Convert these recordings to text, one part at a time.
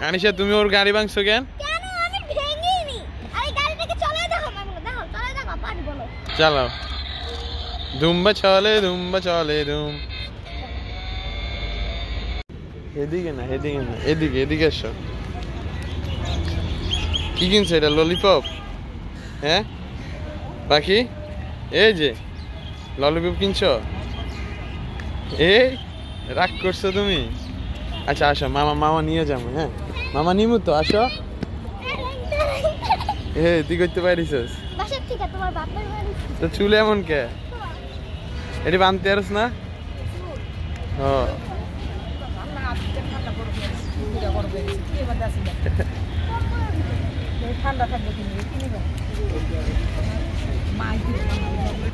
আনিশা তুমি ওর গাড়ি ভাঙছো কেন? কেন আমি ভেঙিনি, আরে গাড়িটাকে চলে দেখো, দেখো চলে দেখো, পারি বলো। চালাও। দুম্বা চলে ধুম। এদিকে না, এদিকে এসো। কি কিনছে এটা? ললিপপ? হ্যাঁ পাখি, এই যে ললিপপ কিনছো? এই রাগ করছো তুমি? আচ্ছা আসো, মামা নিয়ে যাবো। হ্যাঁ মামা নিমু তো, আসো। তুই করতে পারিস তো? চুল এমন কে? এটি বানতে পারিস না? ও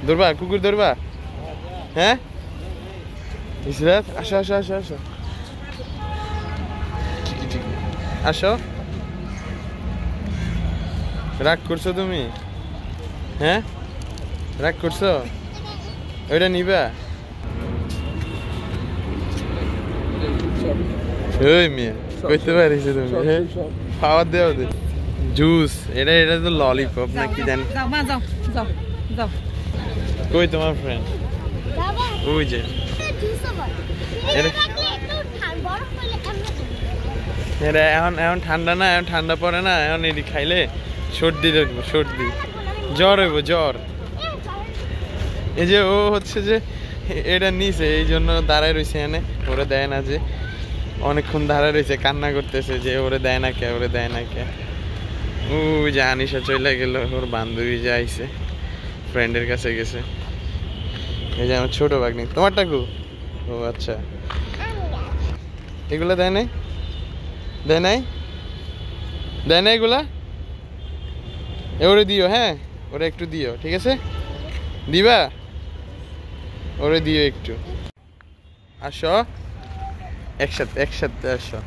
ধরবা, কুকুর ধরবা? হ্যাঁ ইসরাত, আসো আসো। রাগ করছো তুমি? হ্যাঁ রাগ করছো? ওইটা নিবা? ওই মেয়ে করতে পারিস তুমি? খাওয়ার দেওয়া দে জুস। এটা তো ললিপপ না কি জানি। কই তোমার ফ্রেন্ড? ওই যে এখন ঠান্ডা না, এখন ঠান্ডা পড়ে না, এখন এটি খাইলে সর্দি জ্বর হইব, জ্বর। এই যে ও হচ্ছে যে এটা নিছে, এই জন্য দাঁড়ায় রয়েছে এনে, ওরে দেয় না, যে অনেকক্ষণ দাঁড়ায় রয়েছে, কান্না করতেছে যে ওরে দেয় না কে। ও যে আনিশা চলে গেল, ওর বান্ধবী যে আইছে, ফ্রেন্ডের কাছে গেছে। এই যে আমার ছোট ভাগ্নি। তোমারটা কু? ও আচ্ছা, এগুলো দেয় নাই এগুলা? ওরে দিও, হ্যাঁ ওরে একটু দিও, ঠিক আছে? দিবা? ওরে দিও একটু। আসো একসাথে আসো।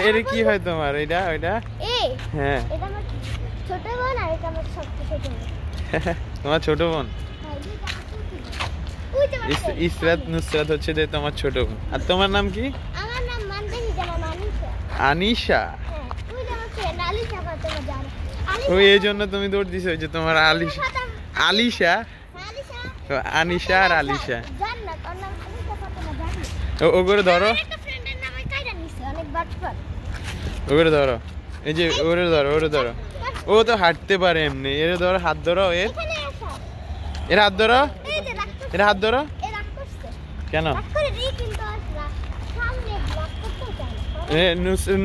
এটা কি হয় তোমার? এটা হ্যাঁ তোমার ছোট বোন। ইসরাত নুসরাত হচ্ছে যে তোমার ছোট বোন। আর তোমার নাম কি? আনিশা। ওই এই জন্য তুমি দৌড় দিছো, যে তোমার আলিশা, আনিশা আর আলিশা। ওগুলো ধরো, এই যে ওরে ধরো। ও তো হাঁটতে পারে এমনি। এর ধরো, হাত ধরো, এর হাত ধরো। কেন?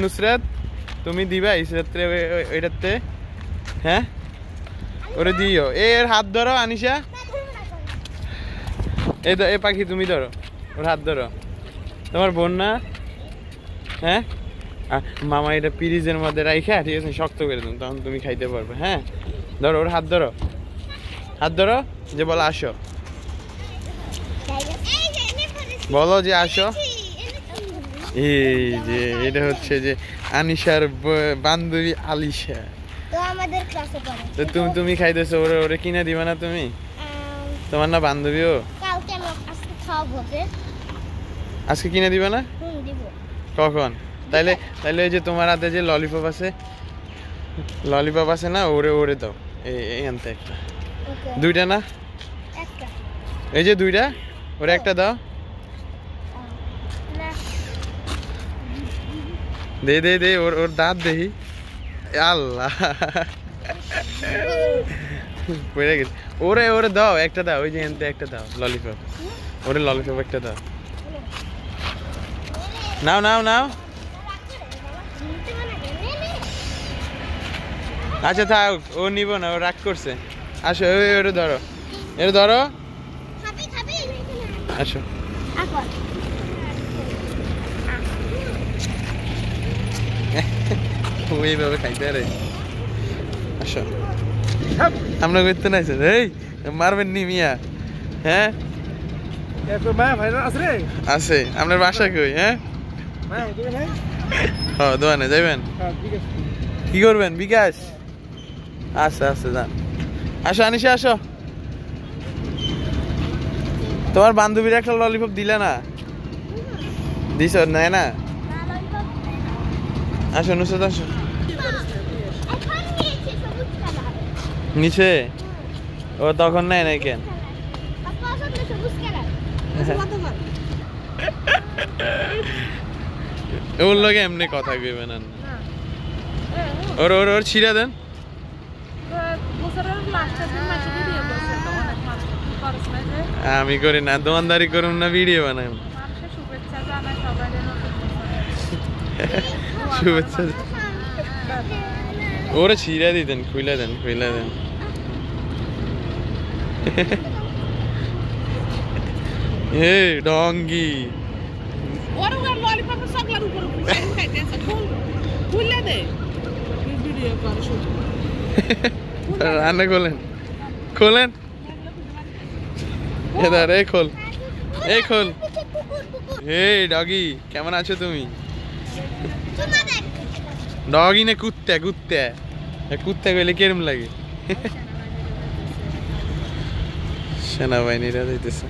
নুসরাত তুমি দিবা ইসরাতে ওইটাতে? হ্যাঁ ওরে দিও। এর হাত ধরো আনিশা। এই পাখি তুমি ধরো, ওর হাত ধরো। তোমার বোন না? হ্যাঁ মামা এটা পিরিজের মধ্যে রাইখা, ঠিক আছে, শক্ত করে দিন, তখন তুমি খাইতে পারবে। হ্যাঁ ধরো, ওর হাত ধরো, যে বলো আসো, বলো যে আসো। এই যে এটা হচ্ছে যে আনিশার বান্ধবী আলিশা। তো তুমি খাইতেছো, ওরে কিনে দিবা না তুমি? তোমার না বান্ধবীও? আজকে কিনে দিবা না? কখন? তাইলে ওই যে তোমার হাতে যে ললিপপ আছে না, ওরে দাও। এই আনতে একটা, দুইটা না, এই যে দুইটা, ওরে একটা দাও। দে ওর দাঁত দেখি। আল্লাহ পড়ে গেছে। ওরে দাও একটা, দাও ওই যে এনতে একটা দাও ললিপপ। ওরে ললিপপ একটা দাও। নাও। আচ্ছা থাক, ও নিব না, ও রাগ করছে। আসো, ওরে ধরো, আসো। ওইভাবে খাইতে আরে। আসো, আমরা করতে নাইছে। এই মারবেন নি মিয়া? হ্যাঁ আছে। আপনার বাসা কই? হ্যাঁ দোকানে যাইবেন? কি করবেন? বিকাশ? আচ্ছা যান। আসো আনিশা, আসো। তোমার বান্ধবীর একটা ললিপপ দিলে না? দিছ? নেয় না? আসো নুসরাত আসো এখন নিয়েছে সবুজ কালার নিচে ও তখন নেয় নাই কেন পাপা আসলে সবুজ কালার ওর লগে এমনি কথা কইবে না ওর ওর ওর ছিড়া দেন আমি করি না দোকানদারি করুন না ভিডিও বানাই শুভেচ্ছা ওরে ছিড়া দিতেন খুইলা দেন হে ডঙ্গি রান্না খোলেন এদার এই খোল হে ডগি কেমন আছো তুমি ডগি না কুত্তে কইলে কেরম লাগে সেনাবাহিনীরা যাইতেছে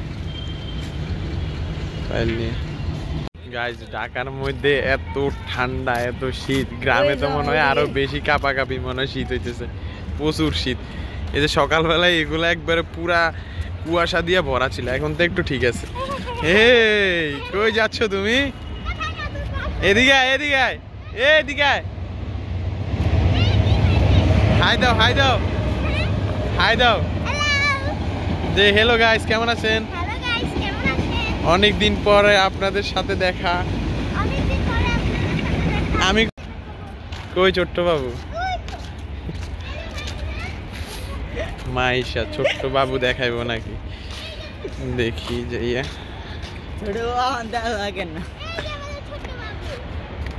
ফাইল নিয়ে গাইস ঢাকার মধ্যে এত ঠান্ডা এত শীত গ্রামে তো মনে হয় আরো বেশি কাঁপাকাঁপি মনে হয় শীত হইতেছে প্রচুর শীত এই যে সকালবেলায় এগুলো একবারে পুরা কুয়াশা দিয়ে ভরা ছিল এখন তো একটু ঠিক আছে এই কই যাচ্ছ তুমি এদিকে হাই দাও যে হ্যালো গাইস কেমন আছেন অনেক দিন পরে আপনাদের সাথে দেখা আমি কই ছোট্ট বাবু মাইশা ছোট্ট বাবু দেখাইবো নাকি দেখি যাইয়া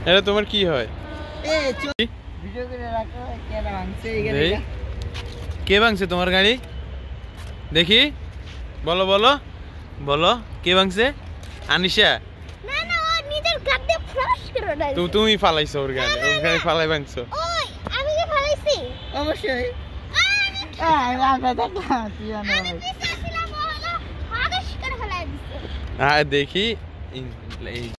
এটা তোমার কি হয় কে ভাঙছে তোমার গাড়ি দেখি বলো কে ভাঙছে আনিশা তুমি ফালাইছো ওর গাড়ি ফালাই ভাঙছো অবশ্যই দেখি